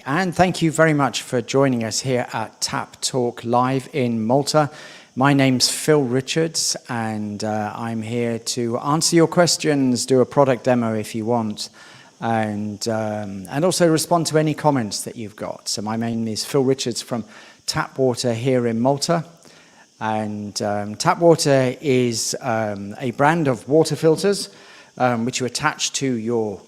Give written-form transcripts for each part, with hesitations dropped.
And thank you very much for joining us here at TAPP Talk live in Malta. My name's Phil Richards, and I'm here to answer your questions, do a product demo if you want, and also respond to any comments that you've got. So my name is Phil Richards from TAPP Water here in Malta, and TAPP Water is a brand of water filters which you attach to your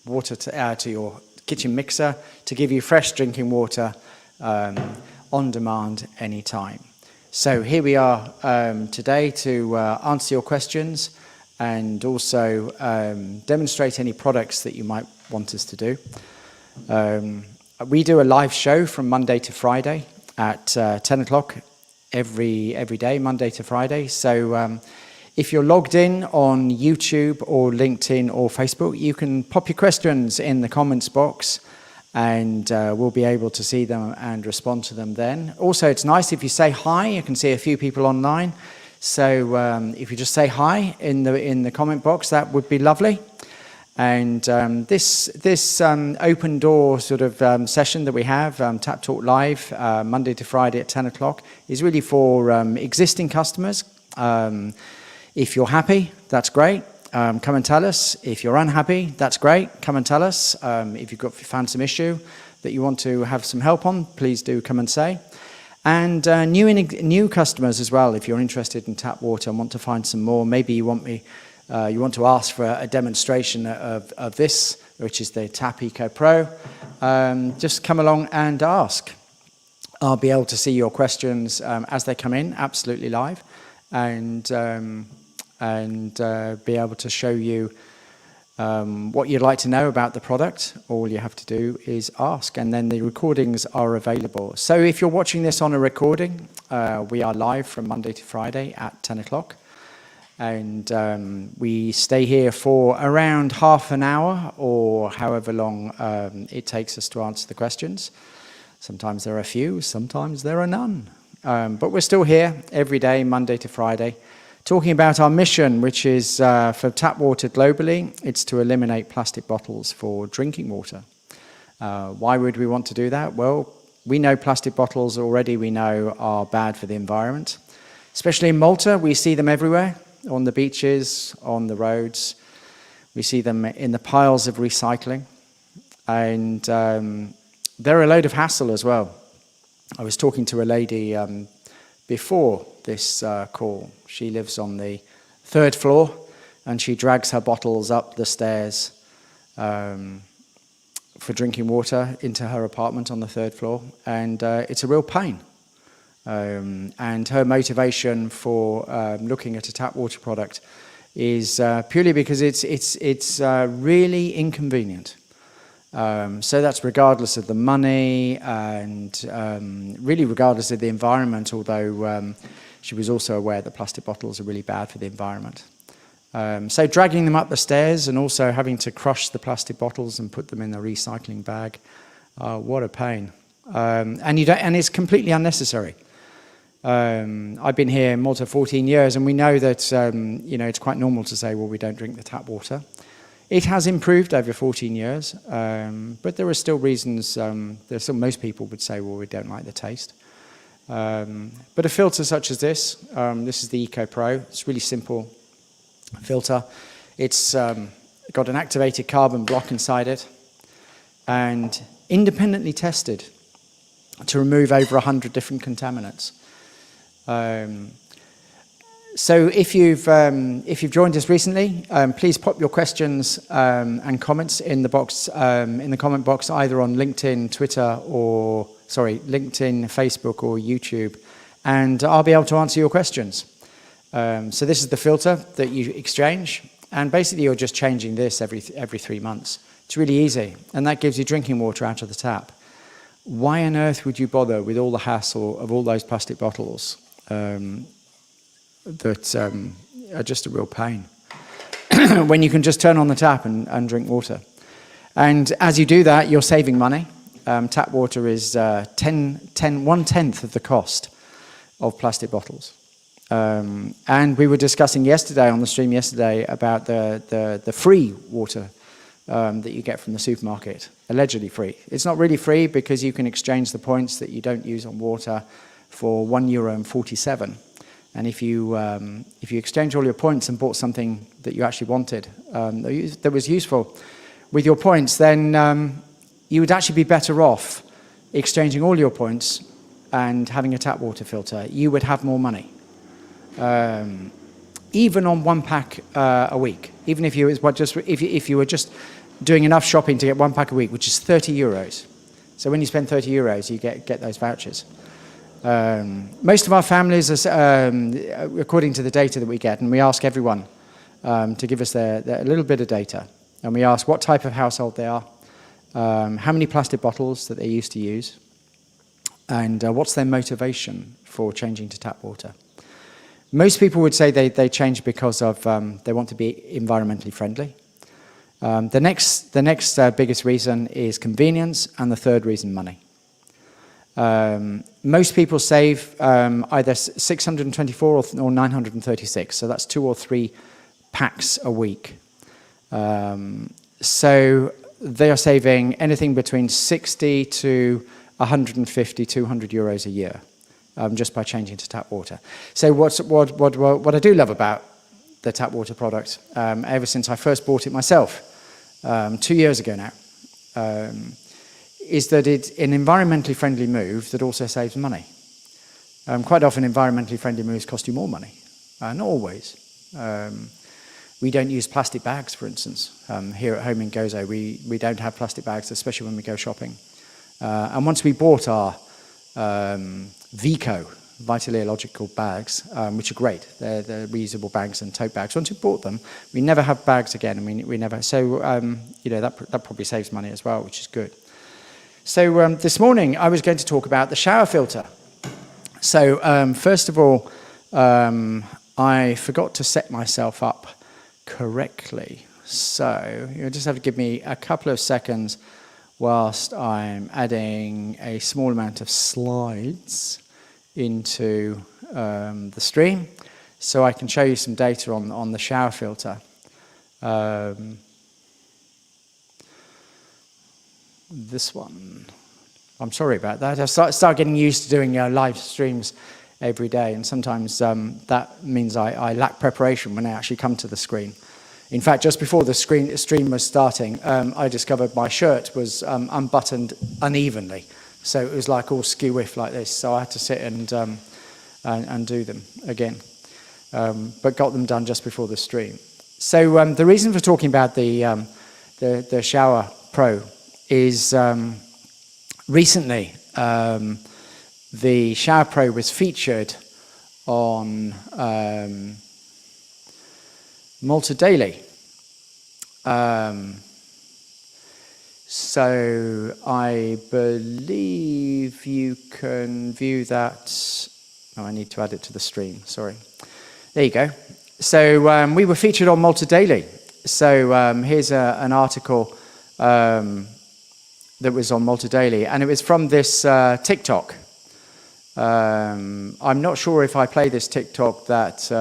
water to your kitchen mixer to give you fresh drinking water on demand anytime. So here we are today to answer your questions and also demonstrate any products that you might want us to do. We do a live show from Monday to Friday at 10 o'clock every day, Monday to Friday. So if you're logged in on YouTube or LinkedIn or Facebook, you can pop your questions in the comments box, and we'll be able to see them and respond to them then. Also, it's nice if you say hi. You can see a few people online. So if you just say hi in the comment box, that would be lovely. And this open door sort of session that we have, TAPP Talk Live, Monday to Friday at 10 o'clock, is really for existing customers. If you're happy, that's great. Come and tell us. If you're unhappy, that's great. Come and tell us. If you've found some issue that you want to have some help on, please do come and say. And new customers as well. If you're interested in tap water and want to find some more, maybe you want to ask for a demonstration of this, which is the TAPP EcoPro. Just come along and ask. I'll be able to see your questions as they come in, absolutely live, and be able to show you what you'd like to know about the product. All you have to do is ask, and then the recordings are available. So if you're watching this on a recording, we are live from Monday to Friday at 10 o'clock, and we stay here for around half an hour or however long it takes us to answer the questions. Sometimes there are a few, sometimes there are none. But we're still here every day, Monday to Friday, talking about our mission, which is for tap water globally. It's to eliminate plastic bottles for drinking water. Why would we want to do that? Well, we know plastic bottles already, we know, are bad for the environment. Especially in Malta, we see them everywhere, on the beaches, on the roads. We see them in the piles of recycling. And they're a load of hassle as well. I was talking to a lady before this call. She lives on the 3rd floor, and she drags her bottles up the stairs for drinking water into her apartment on the 3rd floor, and it's a real pain. And her motivation for looking at a tap water product is purely because it's really inconvenient. So that's regardless of the money and really regardless of the environment, although she was also aware that plastic bottles are really bad for the environment. So dragging them up the stairs and also having to crush the plastic bottles and put them in the recycling bag, what a pain. And it's completely unnecessary. I've been here in Malta 14 years, and we know that it's quite normal to say, well, we don't drink the tap water. It has improved over 14 years, but there are still reasons. Most people would say, well, we don't like the taste. But a filter such as this is the EcoPro. It's a really simple filter. It's got an activated carbon block inside it, and independently tested to remove over 100 different contaminants. So if you've joined us recently, please pop your questions and comments in the box, in the comment box, either on LinkedIn, LinkedIn, Facebook, or YouTube, and I'll be able to answer your questions. So this is the filter that you exchange, and basically you're just changing this every 3 months. It's really easy, and that gives you drinking water out of the tap. Why on earth would you bother with all the hassle of all those plastic bottles? That are just a real pain when you can just turn on the tap and drink water. And as you do that, you're saving money. Tap water is 1/10 of the cost of plastic bottles. And we were discussing on the stream yesterday about the free water that you get from the supermarket. allegedly free. It's not really free because you can exchange the points that you don't use on water for €1.47. And if you exchange all your points and bought something that you actually wanted, that was useful with your points, then you would actually be better off exchanging all your points and having a tap water filter. You would have more money, even on one pack a week. Even if you were just doing enough shopping to get one pack a week, which is €30. So when you spend €30, you get those vouchers. Most of our families, according to the data that we get, and we ask everyone to give us their little bit of data, and we ask what type of household they are, how many plastic bottles that they used to use, and what's their motivation for changing to tap water. Most people would say they change because of they want to be environmentally friendly. The next biggest reason is convenience, and the third reason, money. Most people save either 624 or 936, so that's 2 or 3 packs a week. So they are saving anything between 60 to 150, 200 euros a year just by changing to tap water. So what I do love about the tap water product, ever since I first bought it myself 2 years ago now, is that it's an environmentally friendly move that also saves money. Quite often, environmentally friendly moves cost you more money. Not always. We don't use plastic bags, for instance. Here at home in Gozo, we don't have plastic bags, especially when we go shopping. And once we bought our Vico, vitally illogical bags, which are great. They're reusable bags and tote bags. Once we bought them, we never have bags again, and we never. So that probably saves money as well, which is good. So this morning I was going to talk about the shower filter. So first of all, I forgot to set myself up correctly. So you'll just have to give me a couple of seconds whilst I'm adding a small amount of slides into the stream, so I can show you some data on the shower filter. This one. I'm sorry about that. I started getting used to doing live streams every day, and sometimes that means I lack preparation when I actually come to the screen. In fact, just before the stream was starting, I discovered my shirt was unbuttoned unevenly. So it was like all skew-whiff like this. So I had to sit and do them again. But got them done just before the stream. So the reason for talking about the ShowerPro is recently the ShowerPro was featured on Malta Daily. So I believe you can view that. Oh, I need to add it to the stream, sorry. There you go. So we were featured on Malta Daily. So here's an article that was on Malta Daily, and it was from this TikTok. I'm not sure if I play this TikTok that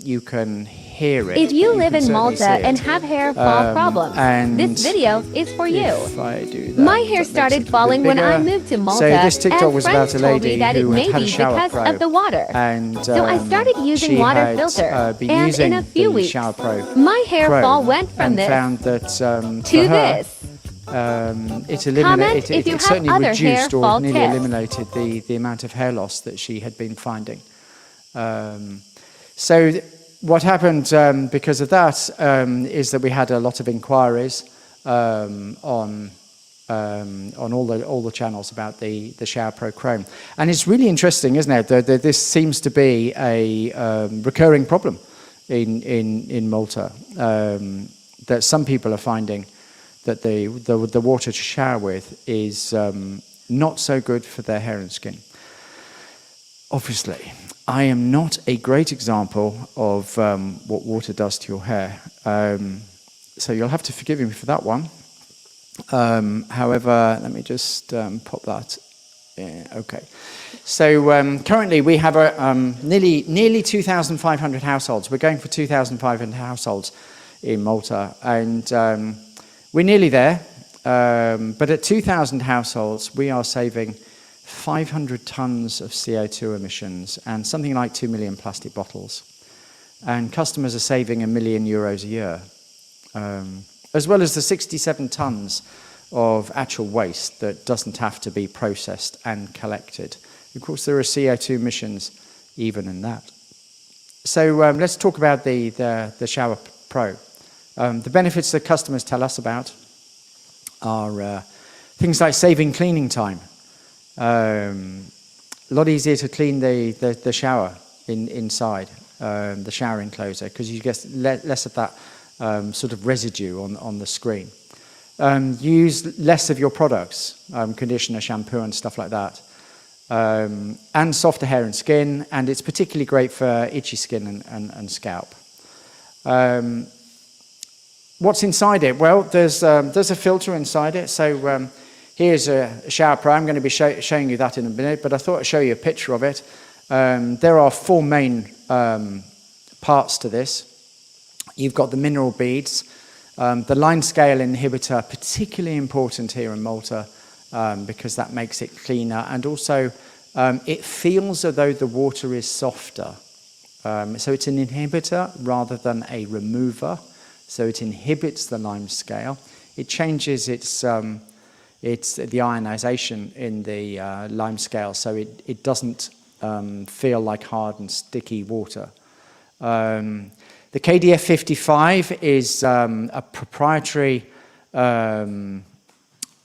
you can hear it. If you live in Malta and have hair fall problems, this video is for you. If I do that, my hair started falling when I moved to Malta, so this TikTok was about a lady who who had a because ShowerPro, of the water. And so I started using water filter, and in a few weeks, my hair fall went from this found that, to this. It certainly reduced or nearly eliminated the amount of hair loss that she had been finding. So what happened because of that is that we had a lot of inquiries on all the channels about the ShowerPro Chrome, and it's really interesting, isn't it? That this seems to be a recurring problem in Malta. That some people are finding that the water to shower with is not so good for their hair and skin. Obviously, I am not a great example of what water does to your hair, so you'll have to forgive me for that one. However, let me just pop that in. Okay. So currently we have nearly 2,500 households. We're going for 2,500 households in Malta, and we're nearly there. But at 2,000 households, we are saving 500 tons of CO2 emissions and something like 2 million plastic bottles. And customers are saving €1 million a year, as well as the 67 tons of actual waste that doesn't have to be processed and collected. Of course, there are CO2 emissions even in that. So let's talk about the ShowerPro. The benefits that customers tell us about are things like saving cleaning time. A lot easier to clean the shower inside, the shower enclosure, because you get less of that sort of residue on the screen. Use less of your products, conditioner, shampoo and stuff like that. And softer hair and skin, and it's particularly great for itchy skin and scalp. What's inside it? Well, there's a filter inside it. So here's a ShowerPro. I'm going to be showing you that in a minute, but I thought I'd show you a picture of it. There are 4 main parts to this. You've got the mineral beads, the line scale inhibitor, particularly important here in Malta, because that makes it cleaner, and also it feels as though the water is softer. So it's an inhibitor rather than a remover. So it inhibits the lime scale. It changes its the ionization in the lime scale, so it doesn't feel like hard and sticky water. The KDF 55 is a proprietary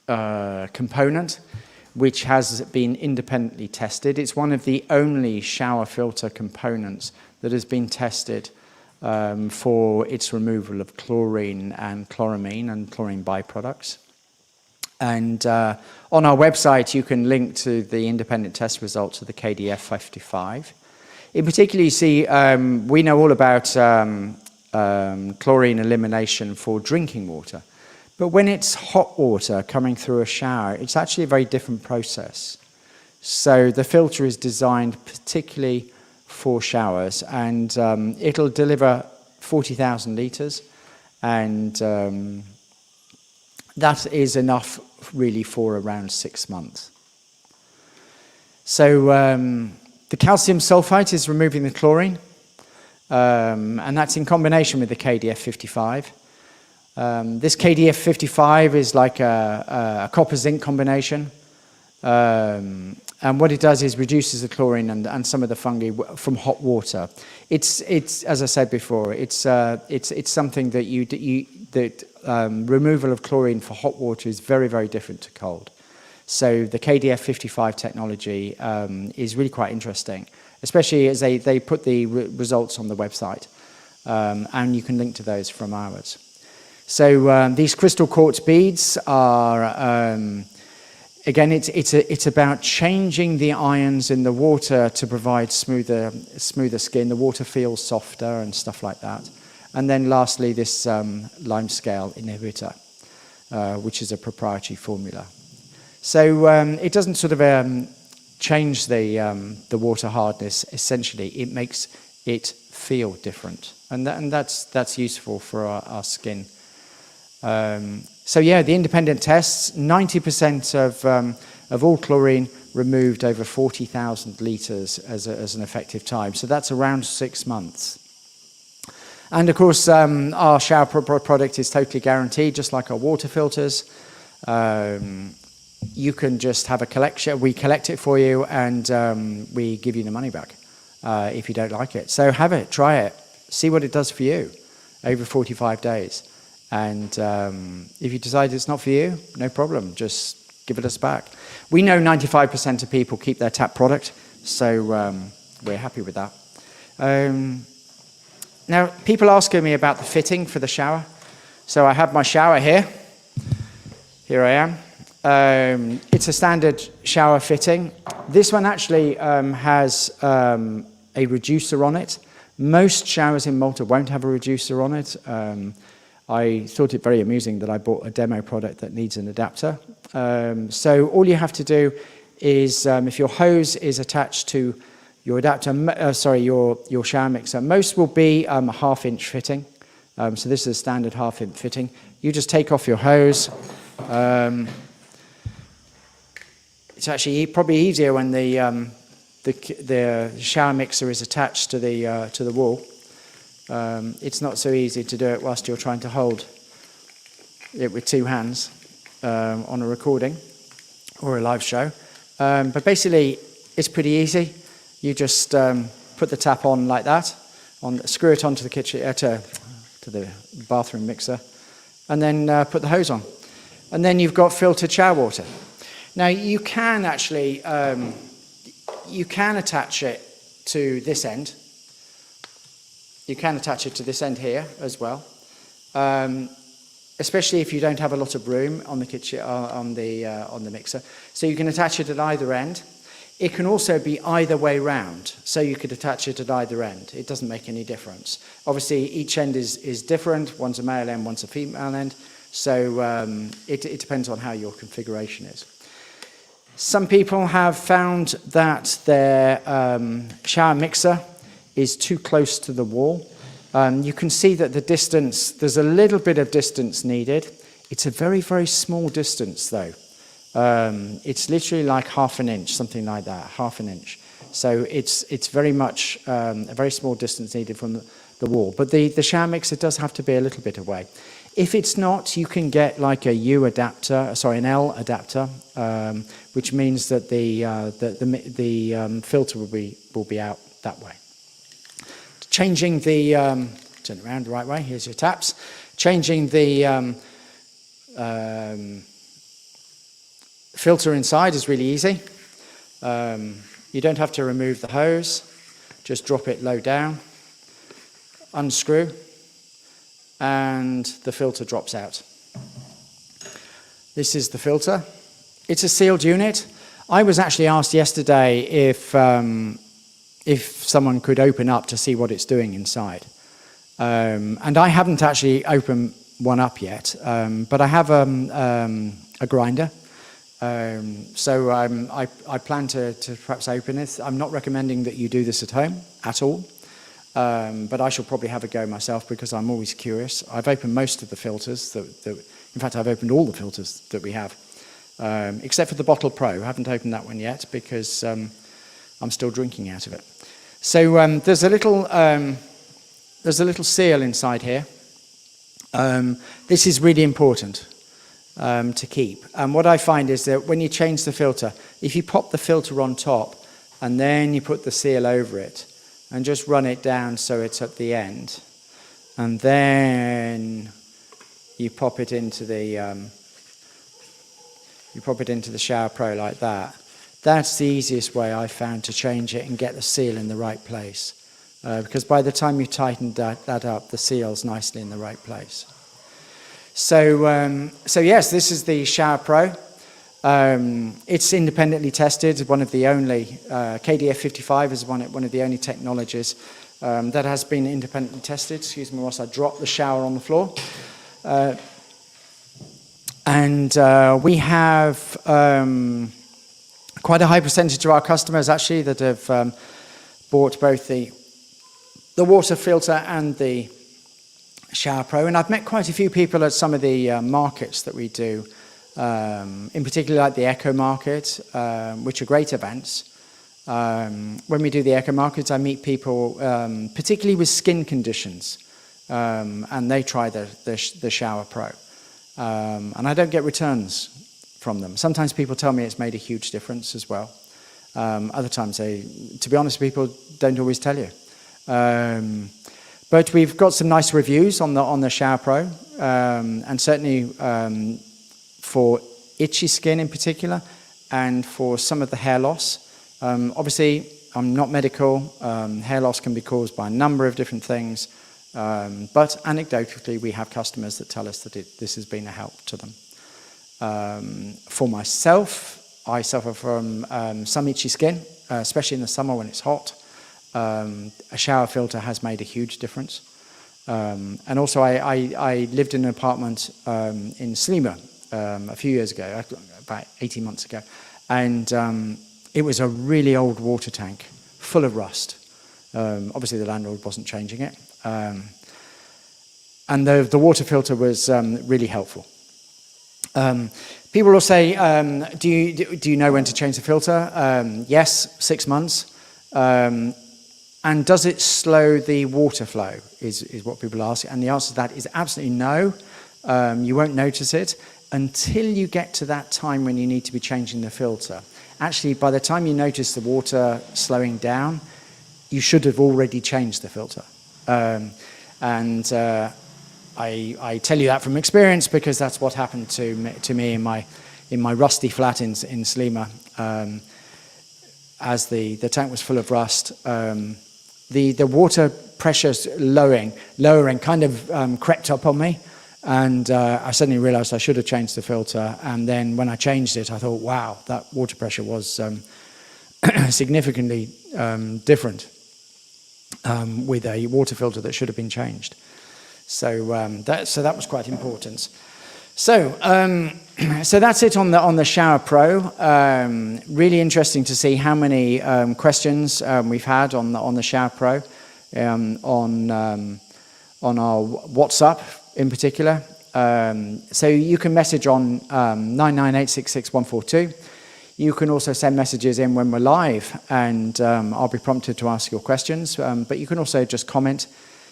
component which has been independently tested. It's one of the only shower filter components that has been tested for its removal of chlorine and chloramine and chlorine byproducts. And on our website, you can link to the independent test results of the KDF 55. In particular, you see, we know all about chlorine elimination for drinking water. But when it's hot water coming through a shower, it's actually a very different process. So the filter is designed particularly for showers, and it'll deliver 40,000 litres, and that is enough really for around 6 months. So the calcium sulfite is removing the chlorine, and that's in combination with the KDF 55. This KDF 55 is like a copper zinc combination, and what it does is reduces the chlorine and some of the fungi from hot water. It's as I said before, it's something that removal of chlorine for hot water is very, very different to cold. So the KDF 55 technology is really quite interesting, especially as they put the results on the website, and you can link to those from ours. So these crystal quartz beads are, again, it's about changing the ions in the water to provide smoother skin. The water feels softer and stuff like that. And then lastly, this lime scale inhibitor, which is a proprietary formula. So it doesn't sort of change the water hardness. Essentially, it makes it feel different, and that's useful for our skin. So yeah, the independent tests, 90% of all chlorine removed over 40,000 litres as an effective time. So that's around 6 months. And of course, our ShowerPro product is totally guaranteed, just like our water filters. You can just have a collection. We collect it for you, and we give you the money back if you don't like it. So have it, try it, see what it does for you over 45 days. And if you decide it's not for you, no problem, just give it us back. We know 95% of people keep their TAPP product, so we're happy with that. Now, people asking me about the fitting for the shower. So I have my shower here. Here I am. It's a standard shower fitting. This one actually has a reducer on it. Most showers in Malta won't have a reducer on it. I thought it very amusing that I bought a demo product that needs an adapter. So all you have to do is, if your hose is attached to your adapter, your shower mixer, most will be a 1/2 inch fitting. So this is a standard 1/2 inch fitting. You just take off your hose, It's actually probably easier when the shower mixer is attached to the wall. It's not so easy to do it whilst you're trying to hold it with two hands on a recording or a live show. But basically, it's pretty easy. You just put the tap on like that, screw it onto the kitchen to the bathroom mixer, and then put the hose on. And then you've got filtered shower water. Now, you can actually you can attach it to this end. You can attach it to this end here as well, especially if you don't have a lot of room on the kitchen on the mixer. So you can attach it at either end. It can also be either way round, so you could attach it at either end. It doesn't make any difference. Obviously, each end is different. One's a male end, one's a female end. So it depends on how your configuration is. Some people have found that their shower mixer is too close to the wall. You can see that the distance, there's a little bit of distance needed. It's a very, very small distance though. It's literally like half an inch, something like that, half an inch. So it's very much a very small distance needed from the wall. But the shower mixer does have to be a little bit away. If it's not, you can get like a U adapter, sorry, an L adapter, which means that the filter will be out that way. Changing the turn it around the right way. Here's your taps. Changing the filter inside is really easy. You don't have to remove the hose. Just drop it low down, unscrew, and the filter drops out. This is the filter. It's a sealed unit. I was actually asked yesterday if someone could open up to see what it's doing inside. And I haven't actually opened one up yet, but I have a grinder. So I plan to perhaps open it. I'm not recommending that you do this at home at all. But I shall probably have a go myself because I'm always curious. I've opened most of the filters. In fact, I've opened all the filters that we have, except for the Bottle Pro. I haven't opened that one yet because I'm still drinking out of it. So there's a little seal inside here. This is really important to keep. And what I find is that when you change the filter, if you pop the filter on top and then you put the seal over it, and just run it down so it's at the end, and then you pop it into the ShowerPro like that. That's the easiest way I found to change it and get the seal in the right place, because by the time you tighten that up, the seal's nicely in the right place. So yes, this is the ShowerPro. It's independently tested. One of the only KDF55 is one of the only technologies that has been independently tested. Excuse me whilst I drop the shower on the floor. And we have quite a high percentage of our customers actually that have bought both the water filter and the ShowerPro. And I've met quite a few people at some of the markets that we do. In particular like the Eco Market, which are great events. When we do the Eco Markets, I meet people particularly with skin conditions, and they try the ShowerPro. And I don't get returns from them. Sometimes people tell me it's made a huge difference as well. Other times to be honest, people don't always tell you. But we've got some nice reviews on the ShowerPro, and certainly for itchy skin in particular, and for some of the hair loss. Obviously, I'm not medical. Hair loss can be caused by a number of different things, but anecdotally, we have customers that tell us that this has been a help to them. For myself, I suffer from some itchy skin, especially in the summer when it's hot. A shower filter has made a huge difference. And also, I lived in an apartment in Slima a few years ago, about 18 months ago, and it was a really old water tank full of rust. Obviously the landlord wasn't changing it, and the water filter was really helpful. People will say, do you know when to change the filter? Yes, 6 months. And does it slow the water flow, is what people ask. And the answer to that is absolutely no. You won't notice it until you get to that time when you need to be changing the filter. Actually, by the time you notice the water slowing down, you should have already changed the filter. I tell you that from experience because that's what happened to me in my rusty flat in Slima. As the tank was full of rust, the water pressure's lowering kind of crept up on me, and I suddenly realized I should have changed the filter. And then when I changed it, I thought, wow, that water pressure was significantly different with a water filter that should have been changed. So that was quite important. So that's it on the ShowerPro. Really interesting to see how many questions we've had on the ShowerPro, on our WhatsApp in particular. So you can message on 998664142. You can also send messages in when we're live, and I'll be prompted to ask your questions. But you can also just comment.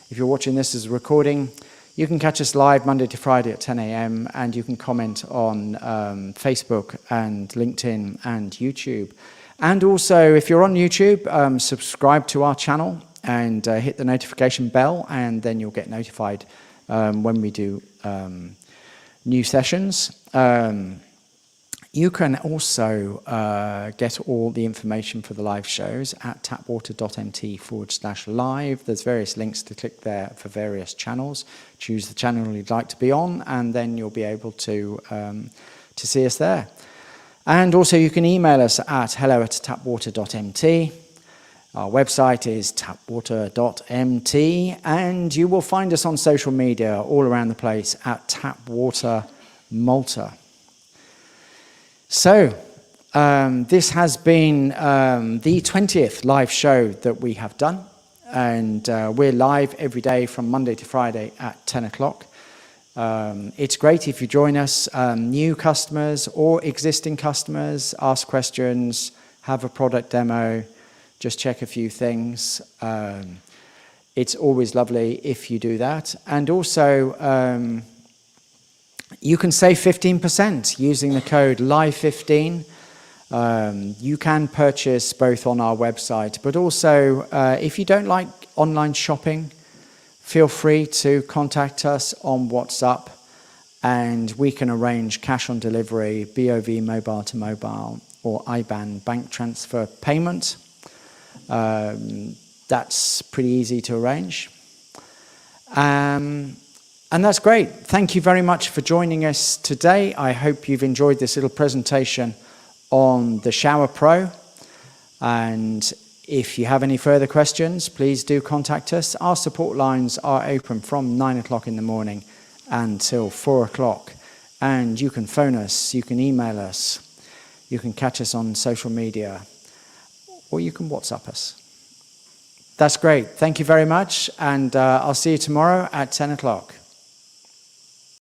If you're watching this as a recording, you can catch us live Monday to Friday at 10 a.m. and you can comment on Facebook and LinkedIn and YouTube. And also, if you're on YouTube, subscribe to our channel and hit the notification bell, and then you'll get notified when we do new sessions. You can also get all the information for the live shows at tappwater.mt/live. There's various links to click there for various channels. Choose the channel you'd like to be on, and then you'll be able to see us there. And also you can email us at hello@tappwater.mt. Our website is tappwater.mt, and you will find us on social media all around the place at TAPP Water Malta. So, this has been the 20th live show that we have done, and we're live every day from Monday to Friday at 10 o'clock. It's great if you join us, new customers or existing customers, ask questions, have a product demo, just check a few things. It's always lovely if you do that. And also, you can save 15% using the code LIVE15. You can purchase both on our website, but also if you don't like online shopping, feel free to contact us on WhatsApp and we can arrange cash on delivery, BOV mobile to mobile, or IBAN bank transfer payment. That's pretty easy to arrange. And that's great. Thank you very much for joining us today. I hope you've enjoyed this little presentation on the ShowerPro. And if you have any further questions, please do contact us. Our support lines are open from 9 o'clock in the morning until 4 o'clock. And you can phone us, you can email us, you can catch us on social media, or you can WhatsApp us. That's great. Thank you very much. And I'll see you tomorrow at 10 o'clock.